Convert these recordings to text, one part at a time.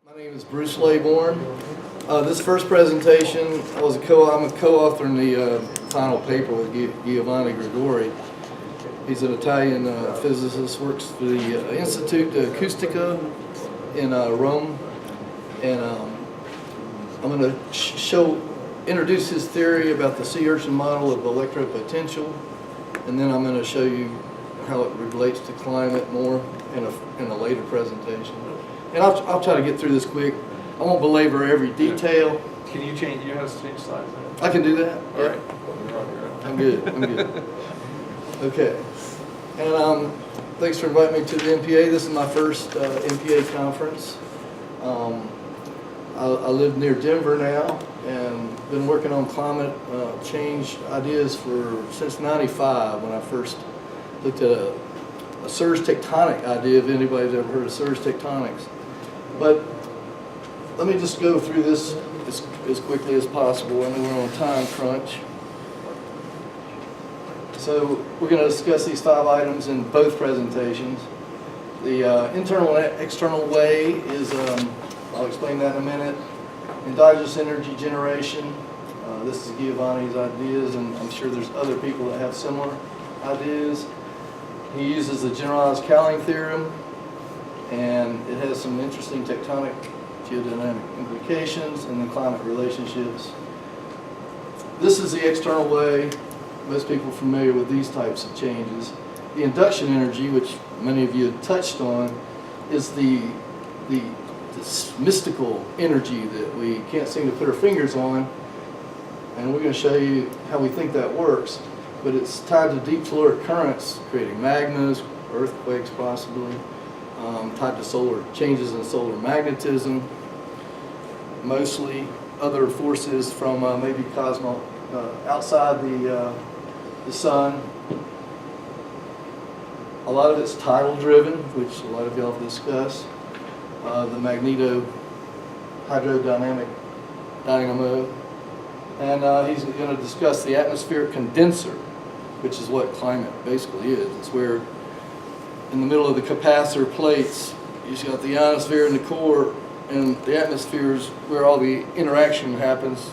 My name is Bruce Leybourne. This first presentation, I'm a co-author in the final paper with Giovanni Gregori. He's an Italian physicist, works for the Institute de Acustica in Rome, and I'm going to introduce his theory about the sea urchin model of electropotential, and then I'm going to show you how it relates to climate more in a later presentation. And I'll try to get through this quick. I won't belabor every detail. Can you change? You have to change slides. I can do that. All right. I'm good. I'm good. Okay. And thanks for inviting me to the MPA. This is my first MPA conference. I live near Denver now and been working on climate change ideas since '95 when I first looked at a surge tectonic idea, if anybody's ever heard of surge tectonics. But let me just go through this as quickly as possible. I know we're on a time crunch. So we're going to discuss these 5 items in both presentations. The internal and external way is, I'll explain that in a minute. Endogenous energy generation. This is Giovanni's ideas, and I'm sure there's other people that have similar ideas. He uses the generalized Cowling theorem, and it has some interesting tectonic geodynamic implications and the climate relationships. This is the external way. Most people are familiar with these types of changes. The induction energy, which many of you have touched on, is this mystical energy that we can't seem to put our fingers on, and we're going to show you how we think that works. But it's tied to deep telluric currents, creating magmas, earthquakes possibly, tied to solar changes in solar magnetism, mostly other forces from maybe outside the sun. A lot of it's tidal driven, which a lot of y'all have discussed. The magneto-hydrodynamic dynamo. And he's going to discuss the atmospheric condenser, which is what climate basically is. It's where in the middle of the capacitor plates, you've got the ionosphere and the core, and the atmosphere is where all the interaction happens,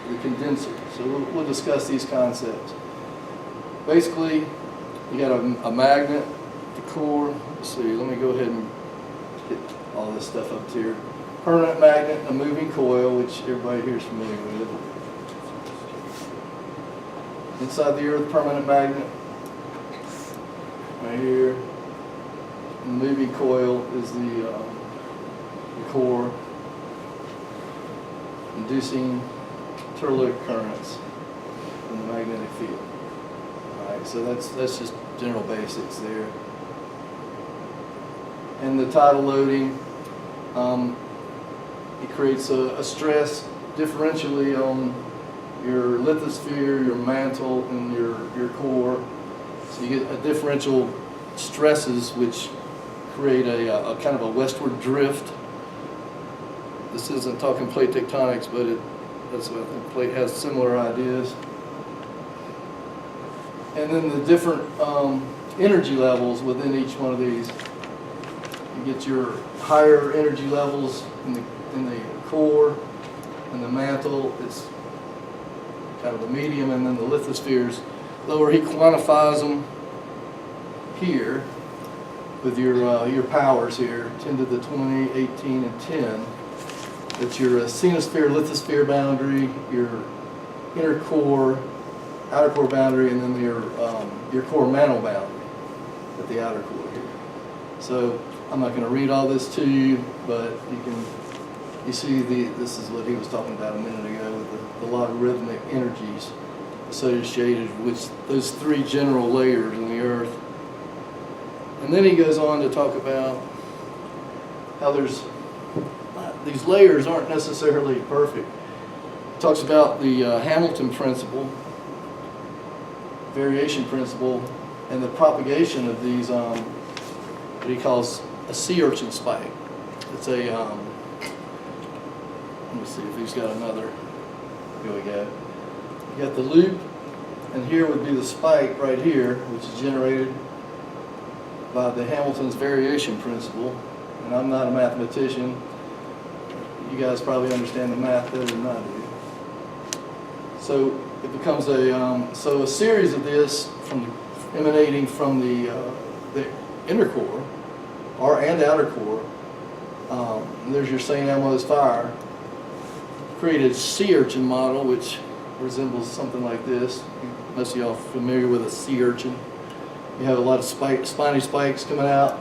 the condenser. So we'll discuss these concepts. Basically, you got a magnet, the core. Let's see, let me go ahead and get all this stuff up here. Permanent magnet, a moving coil, which everybody here is familiar with. Inside the Earth, permanent magnet, right here. The moving coil is the core, inducing telluric currents in the magnetic field. All right, so that's just general basics there. And the tidal loading. It creates a stress differentially on your lithosphere, your mantle, and your core. So you get a differential stresses which create a kind of a westward drift. This isn't talking plate tectonics, but that's what I think plate has similar ideas. And then the different energy levels within each one of these. You get your higher energy levels in the core and the mantle. It's kind of the medium, and then the lithospheres lower. He quantifies them here with your powers here, 10 to the 20, 18, and 10. That's your cenosphere, lithosphere boundary, your inner core, outer core boundary, and then your core mantle boundary at the outer core here. So I'm not going to read all this to you, but you see this is what he was talking about a minute ago with the logarithmic energies associated with those 3 general layers in the Earth. And then he goes on to talk about how these layers aren't necessarily perfect. He talks about the Hamilton principle, variation principle, and the propagation of these what he calls a sea urchin spike. It's a let me see if he's got another. Here we go. You got the loop, and here would be the spike right here, which is generated by the Hamilton's variation principle. and I'm not a mathematician. You guys probably understand the math better than I do. So it becomes a series of this emanating from the inner core and outer core. There's your St. Elmo's fire. Created a sea urchin model, which resembles something like this. Most of y'all familiar with a sea urchin. You have a lot of spiny spikes coming out.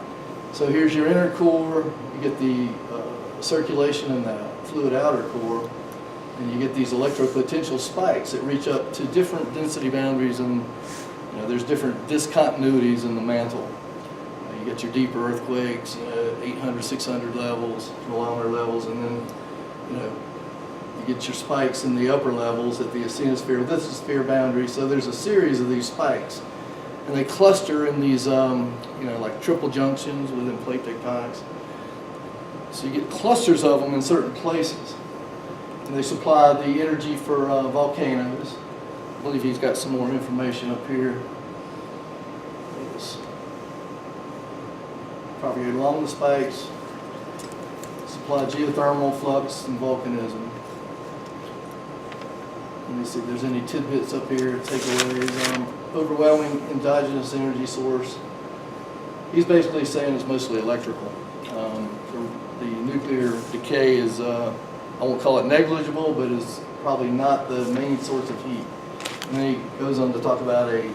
So here's your inner core. You get the circulation in the fluid outer core, and you get these electropotential spikes that reach up to different density boundaries, and there's different discontinuities in the mantle. You get your deeper earthquakes, 800, 600 levels, kilometer levels, and then you get your spikes in the upper levels at the asthenosphere, lithosphere boundary. So there's a series of these spikes, and they cluster in these, like triple junctions within plate tectonics. So you get clusters of them in certain places, and they supply the energy for volcanoes. I believe he's got some more information up here. Propagate along the spikes, supply geothermal flux and volcanism. Let me see if there's any tidbits up here, takeaways. Overwhelming endogenous energy source. He's basically saying it's mostly electrical. The nuclear decay is, I won't call it negligible, but is probably not the main source of heat. And then he goes on to talk about a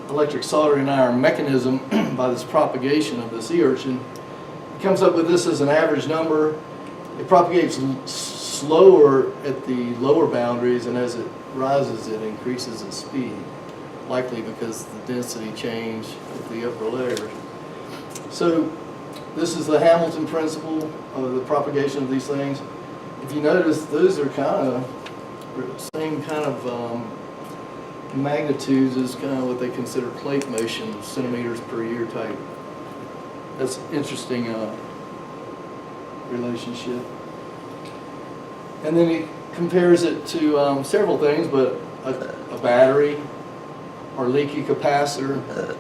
electric soldering iron mechanism by this propagation of the sea urchin. He comes up with this as an average number. It propagates slower at the lower boundaries, and as it rises, it increases its speed, likely because the density change at the upper layers. So this is the Hamilton principle of the propagation of these things. If you notice, those are kind of same kind of magnitudes as kind of what they consider plate motion, centimeters per year type. That's an interesting relationship. And then he compares it to several things, but a battery or leaky capacitor.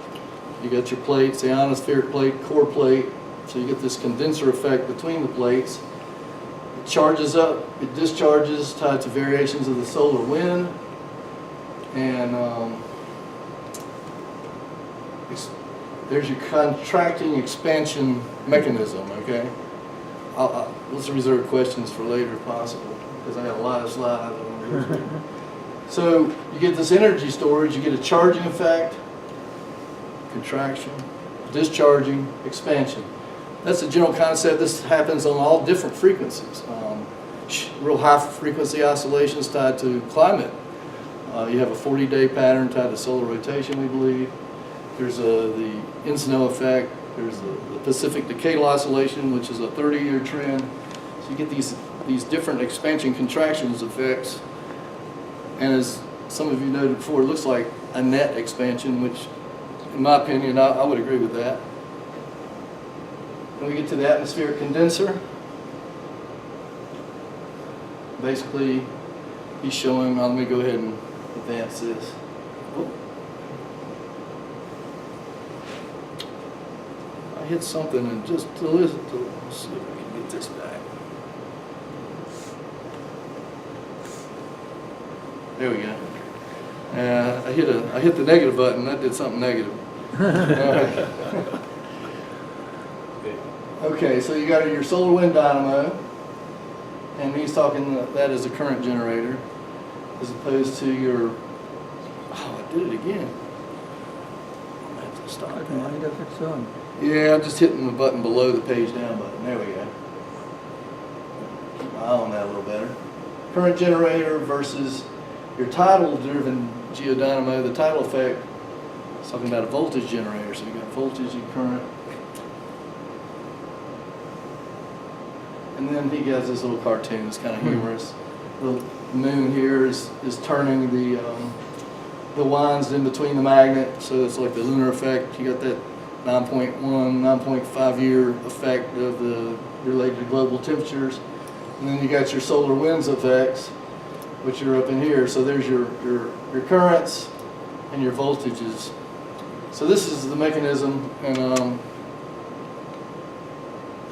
You got your plates, the ionospheric plate, core plate. So you get this condenser effect between the plates. It charges up, it discharges, tied to variations of the solar wind. And there's your contracting expansion mechanism, okay? Let's reserve questions for later if possible, because I got a lot of slides. So you get this energy storage, you get a charging effect, contraction, discharging, expansion. That's the general concept. This happens on all different frequencies. Real high frequency oscillations tied to climate. You have a 40-day pattern tied to solar rotation, we believe. There's the ENSO effect. There's the Pacific decadal oscillation, which is a 30-year trend. So you get these different expansion contractions effects. And as some of you noted before, it looks like a net expansion, which, in my opinion, I would agree with that. When we get to the atmospheric condenser, basically, he's showing, let me go ahead and advance this. I hit something and just let's see if I can get this back. There we go. I hit the negative button. That did something negative. Okay, so you got your solar wind dynamo, and he's talking that as a current generator, as opposed to your. Oh, I did it again. I have to stop that. Mind of its own. Yeah, I'm just hitting the button below the page down button. There we go. Keep my eye on that a little better. Current generator versus your tidal driven geodynamo. The tidal effect is talking about a voltage generator. So you got voltage and current. And then he has this little cartoon. It's kind of humorous. The moon here is turning the winds in between the magnet. So it's like the lunar effect. You got that 9.1, 9.5 year effect of the related to global temperatures. And then you got your solar winds effects, which are up in here. So there's your currents and your voltages. So this is the mechanism, and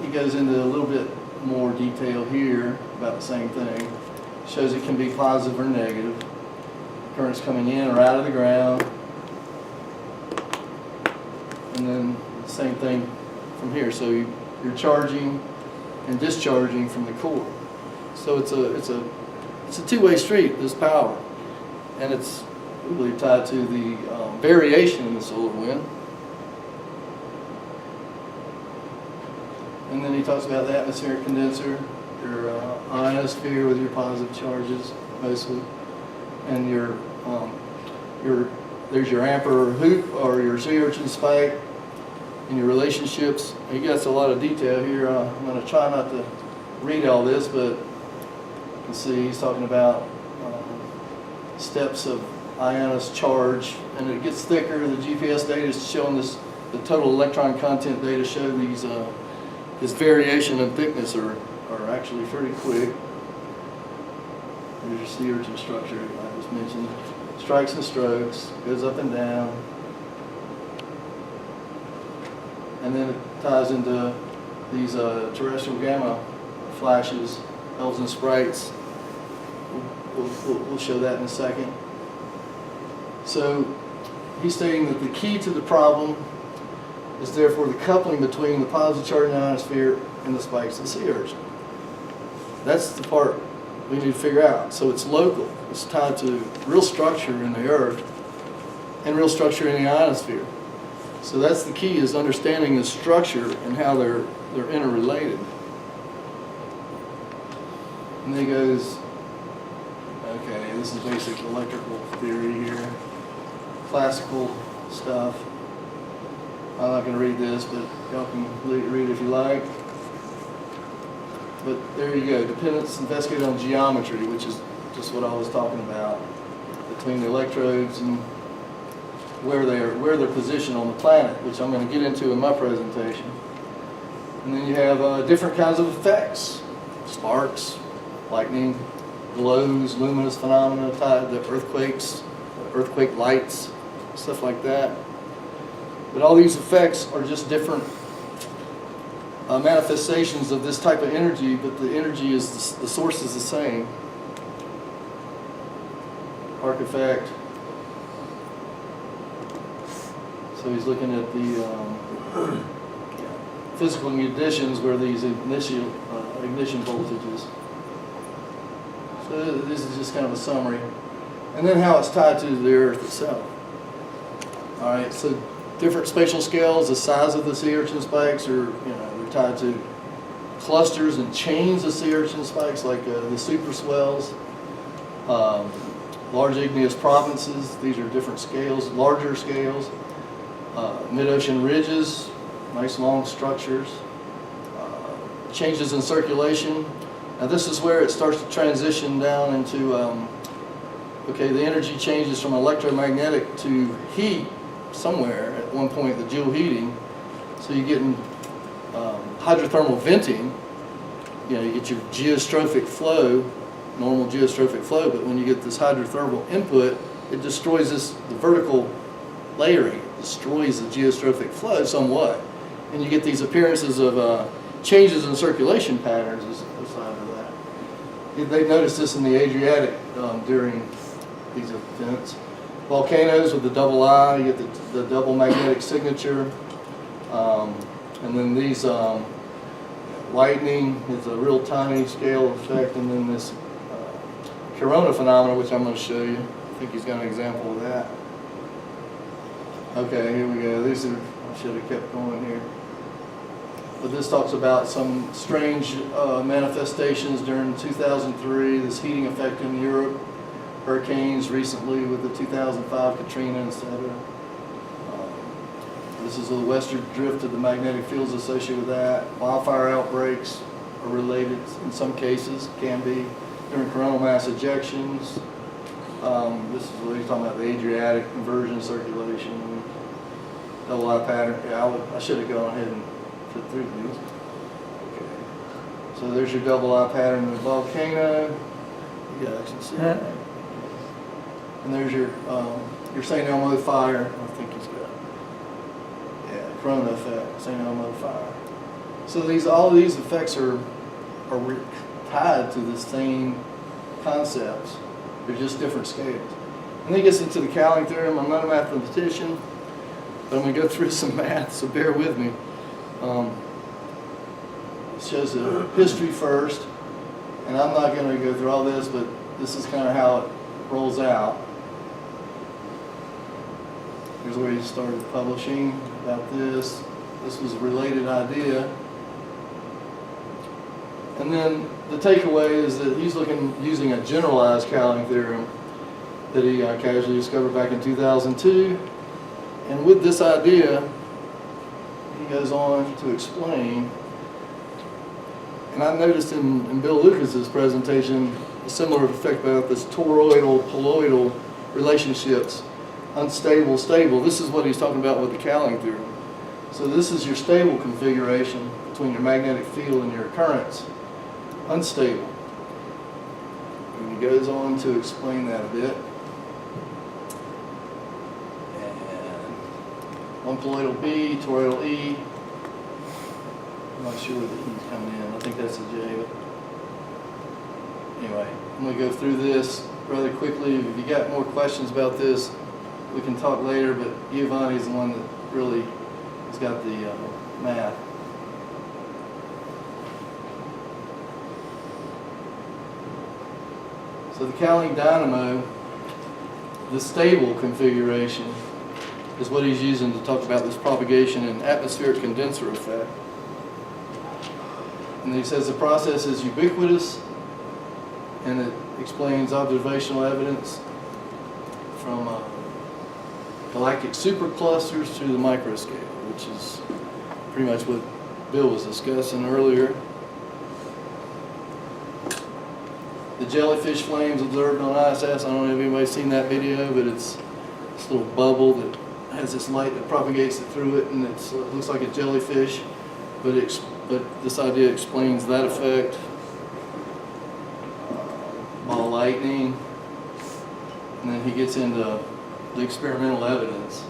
he goes into a little bit more detail here about the same thing. Shows it can be positive or negative. Currents coming in or out of the ground. And then the same thing from here. So you're charging and discharging from the core. So it's a two-way street, this power. And it's really tied to the variation in the solar wind. And then he talks about the atmospheric condenser, your ionosphere with your positive charges mostly, and there's your amper or hoop or your sea urchin spike and your relationships. He gets a lot of detail here. I'm going to try not to read all this, but you can see he's talking about steps of ionous charge, and it gets thicker. The GPS data is showing this. The total electron content data show these. This variation in thickness are actually pretty quick. There's your sea urchin structure I just mentioned. Strikes and strokes, goes up and down. And then it ties into these terrestrial gamma flashes, elves and sprites. We'll show that in a second. So he's stating that the key to the problem is therefore the coupling between the positive charge in the ionosphere and the spikes of the sea urchin. That's the part we need to figure out. So it's local. It's tied to real structure in the Earth and real structure in the ionosphere. So that's the key, is understanding the structure and how they're interrelated. And then he goes, okay, this is basic electrical theory here, classical stuff. I'm not going to read this, but y'all can read it if you like. But there you go, dependence investigated on geometry, which is just what I was talking about, between the electrodes and where they're positioned on the planet, which I'm going to get into in my presentation. And then you have different kinds of effects: sparks, lightning, glows, luminous phenomena tied to earthquakes, earthquake lights, stuff like that. But all these effects are just different manifestations of this type of energy, but the energy is, the source is the same. Arc effect. So he's looking at the physical conditions where these ignition voltages. So this is just kind of a summary. And then how it's tied to the Earth itself. All right, so different spatial scales, the size of the sea urchin spikes are, they're tied to clusters and chains of sea urchin spikes, like the super swells, large igneous provinces. These are different scales, larger scales, mid-ocean ridges, nice long structures, changes in circulation. Now this is where it starts to transition down into, okay, the energy changes from electromagnetic to heat somewhere at one point, the Joule heating. So you're getting hydrothermal venting. You get your geostrophic flow, normal geostrophic flow, but when you get this hydrothermal input, it destroys the vertical layering. It destroys the geostrophic flow somewhat. And you get these appearances of changes in circulation patterns as a sign of that. They noticed this in the Adriatic during these events. Volcanoes with the double eye, you get the double magnetic signature. And then these lightning is a real tiny scale effect. And then this corona phenomena, which I'm going to show you. I think he's got an example of that. Okay, here we go. These are, I should have kept going here. But this talks about some strange manifestations during 2003, this heating effect in Europe, hurricanes recently with the 2005 Katrina, etc. This is the western drift of the magnetic fields associated with that. Wildfire outbreaks are related in some cases, can be, during coronal mass ejections. This is what he's talking about, the Adriatic conversion circulation, double eye pattern. Yeah, I should have gone ahead and put through these. Okay. So there's your double eye pattern in the volcano. You guys can see that. And there's your St. Elmo fire. I think he's got, yeah, corona effect, St. Elmo fire. So all of these effects are tied to the same concepts. They're just different scales. And then it gets into the Cowling theorem. I'm not a mathematician, but I'm going to go through some math, so bear with me. It shows the history first, and I'm not going to go through all this, but this is kind of how it rolls out. Here's where he started publishing about this. This was a related idea. And then the takeaway is that he's using a generalized Cowling theorem that he casually discovered back in 2002. And with this idea, he goes on to explain, and I noticed in Bill Lucas's presentation a similar effect about this toroidal-poloidal relationships, unstable, stable. This is what he's talking about with the Cowling theorem. So this is your stable configuration between your magnetic field and your currents, unstable. And he goes on to explain that a bit. One poloidal B, toroidal E. I'm not sure where the E's coming in. I think that's a J. But anyway, I'm going to go through this rather quickly. If you got more questions about this, we can talk later. But Giovanni's the one that really has got the math. So the Cowling dynamo, the stable configuration, is what he's using to talk about this propagation and atmospheric condenser effect. And he says the process is ubiquitous, and it explains observational evidence from galactic superclusters to the microscale, which is pretty much what Bill was discussing earlier. The jellyfish flames observed on ISS, I don't know if anybody's seen that video, but it's this little bubble that has this light that propagates it through it, and it looks like a jellyfish, but this idea explains that effect. Ball lightning, and then he gets into the experimental evidence.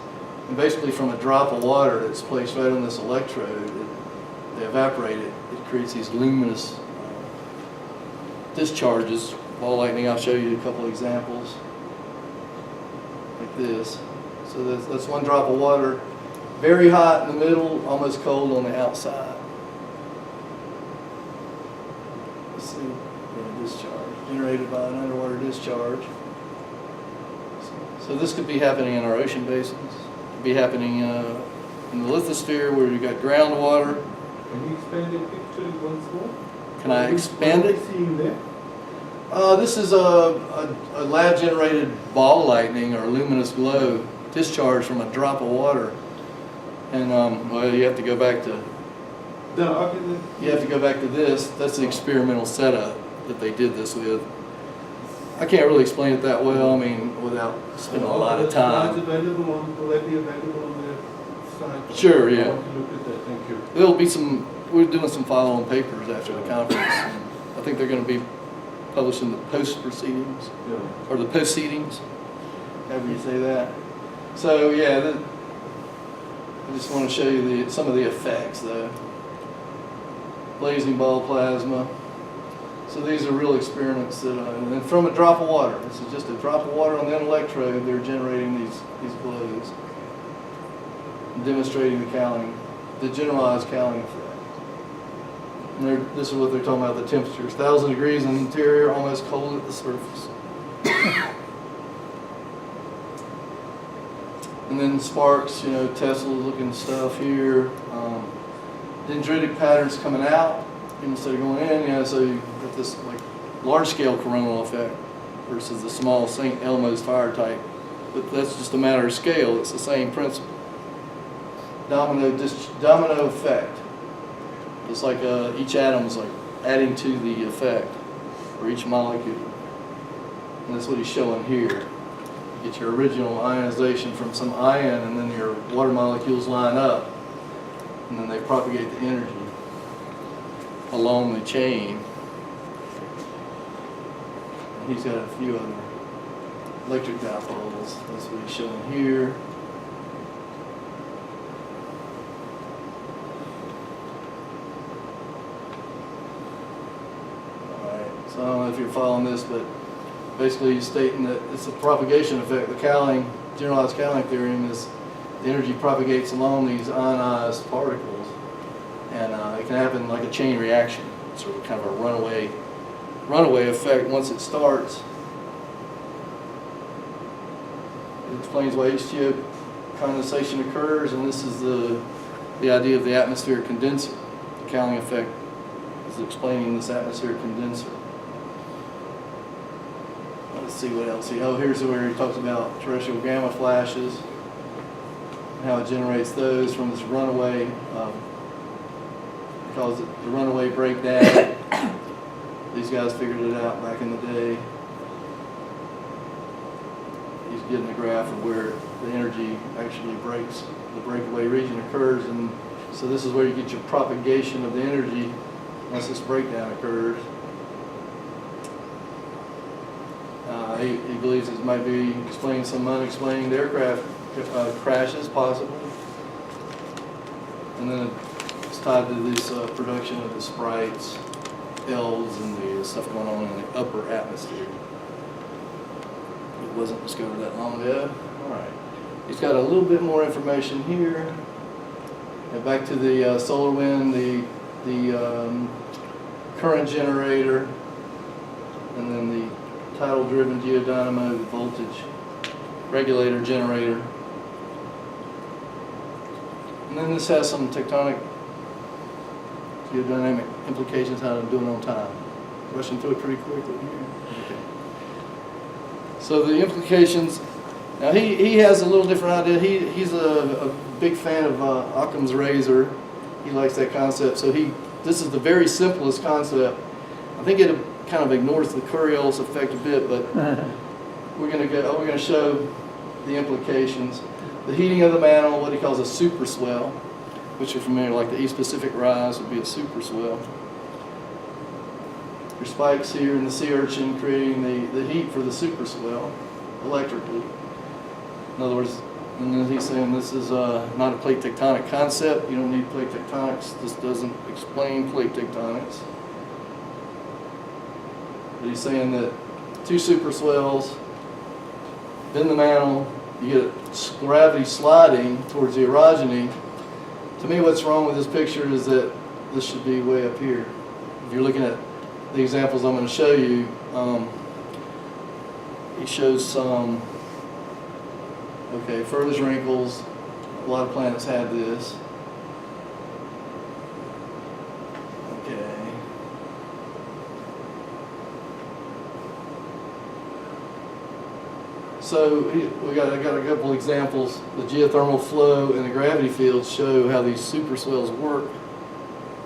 And basically from a drop of water that's placed right on this electrode, they evaporate it. It creates these luminous discharges. Ball lightning, I'll show you a couple examples like this. So that's one drop of water, very hot in the middle, almost cold on the outside. Let's see, discharge, generated by an underwater discharge. So this could be happening in our ocean basins. It could be happening in the lithosphere where you've got groundwater. Can you expand the picture once more? Can I expand it? What are we seeing there? This is a lab-generated ball lightning or luminous glow discharge from a drop of water. And well, you have to go back to this. That's the experimental setup that they did this with. I can't really explain it that well. I mean, without spending a lot of time. Will that be available on the site? Sure, yeah. I want to look at that. Thank you. There'll be we're doing some follow-on papers after the conference. I think they're going to be published in the post-proceedings, Yeah. or the proceedings, however you say that. So yeah, I just want to show you some of the effects though. Blazing ball plasma. So these are real experiments that, and from a drop of water. This is just a drop of water on the electrode. They're generating these glows, demonstrating the generalized Cowling effect. And this is what they're talking about, the temperatures. 1,000 degrees in the interior, almost cold at the surface. And then sparks, Tesla looking stuff here. Dendritic patterns coming out instead of going in. So you get this like large scale coronal effect versus the small St. Elmo's fire type. But that's just a matter of scale. It's the same principle. Domino effect. It's like each atom is like adding to the effect for each molecule. And that's what he's showing here. You get your original ionization from some ion, and then your water molecules line up, and then they propagate the energy along the chain. And he's got a few other electric dipoles. That's what he's showing here. know if you're following this, but basically he's stating that it's a propagation effect. The Cowling, generalized Cowling theorem is the energy propagates along these ionized particles, and it can happen like a chain reaction, sort of kind of a runaway effect once it starts. It explains why H2O condensation occurs, and this is the idea of the atmospheric condenser. The Cowling effect is explaining this atmospheric condenser. Let's see what else. Here's where he talks about terrestrial gamma flashes and how it generates those from this runaway. He calls it the runaway breakdown. These guys figured it out back in the day. He's getting a graph of where the energy actually breaks, the breakaway region occurs, and so this is where you get your propagation of the energy once this breakdown occurs. He believes it might be explaining some unexplained aircraft crashes, possibly. And then it's tied to this production of the sprites, L's, and the stuff going on in the upper atmosphere. It wasn't discovered that long ago. All right. He's got a little bit more information here. And back to the solar wind, the current generator, and then the tidal-driven geodynamo, the voltage regulator generator. And then this has some tectonic geodynamic implications, how I'm doing on time. Rushing through it pretty quickly here. Okay. So the implications, now he has a little different idea. He's a big fan of Occam's razor. He likes that concept. So this is the very simplest concept. I think it kind of ignores the Coriolis effect a bit, but we're going to show the implications. The heating of the mantle, what he calls a super swell, which you're familiar, like the East Pacific rise would be a super swell. Your spikes here in the sea urchin creating the heat for the super swell electrically. In other words, and then he's saying this is not a plate tectonic concept. You don't need plate tectonics. This doesn't explain plate tectonics. But he's saying that two super swells, then the mantle, you get gravity sliding towards the orogeny. To me, what's wrong with this picture is that this should be way up here. If you're looking at the examples I'm going to show you, he shows some, furthest wrinkles. A lot of planets had this. Okay. So I got a couple examples. The geothermal flow and the gravity fields show how these super swells work.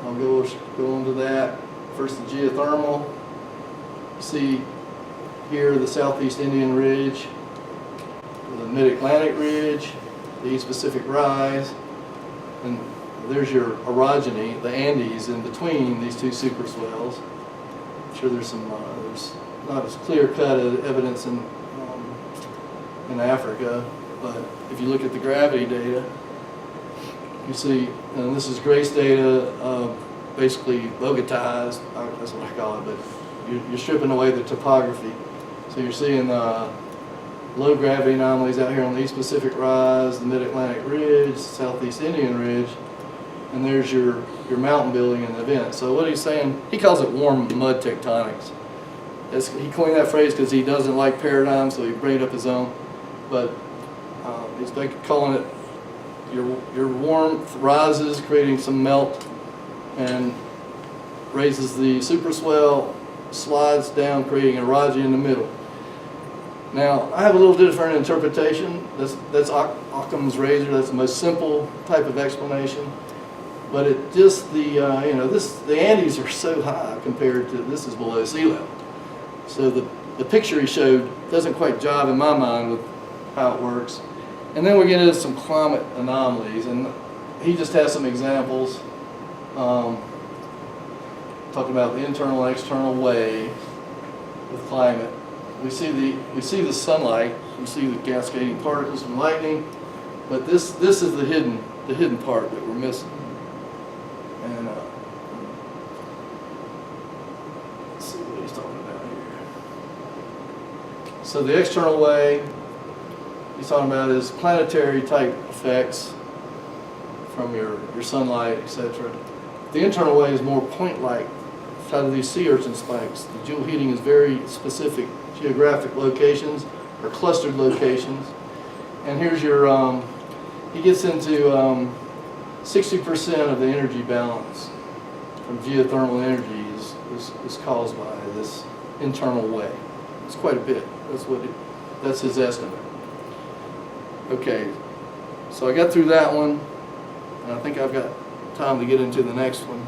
I'll go into that. First, the geothermal. See here the Southeast Indian Ridge, the Mid-Atlantic Ridge, the East Pacific Rise, and there's your orogeny, the Andes, in between these two super swells. I'm sure there's not as clear-cut evidence in Africa, but if you look at the gravity data, you see, and this is Grace data, basically Bogotized, that's what I call it, but you're stripping away the topography. So you're seeing low gravity anomalies out here on the East Pacific Rise, the Mid-Atlantic Ridge, Southeast Indian Ridge, and there's your mountain building and event. So what he's saying, he calls it warm mud tectonics. He coined that phrase because he doesn't like paradigms, so he made up his own. But he's calling it your warmth rises, creating some melt, and raises the super swell, slides down, creating a orogeny in the middle. Now, I have a little different interpretation. That's Occam's razor. That's the most simple type of explanation. But it just the Andes are so high compared to this is below sea level. So the picture he showed doesn't quite jive in my mind with how it works. And then we get into some climate anomalies, and he just has some examples talking about the internal and external wave with climate. We see the sunlight, we see the cascading particles from lightning, but this is the hidden part that we're missing. And let's see what he's talking about here. So the external way he's talking about is planetary type effects from your sunlight, etc. The internal way is more point-like, out of these sea urchin spikes. The joule heating is very specific geographic locations or clustered locations. And here's your, he gets into 60% of the energy balance from geothermal energy is caused by this internal way. It's quite a bit. That's his estimate. Okay, so I got through that one, and I think I've got time to get into the next one.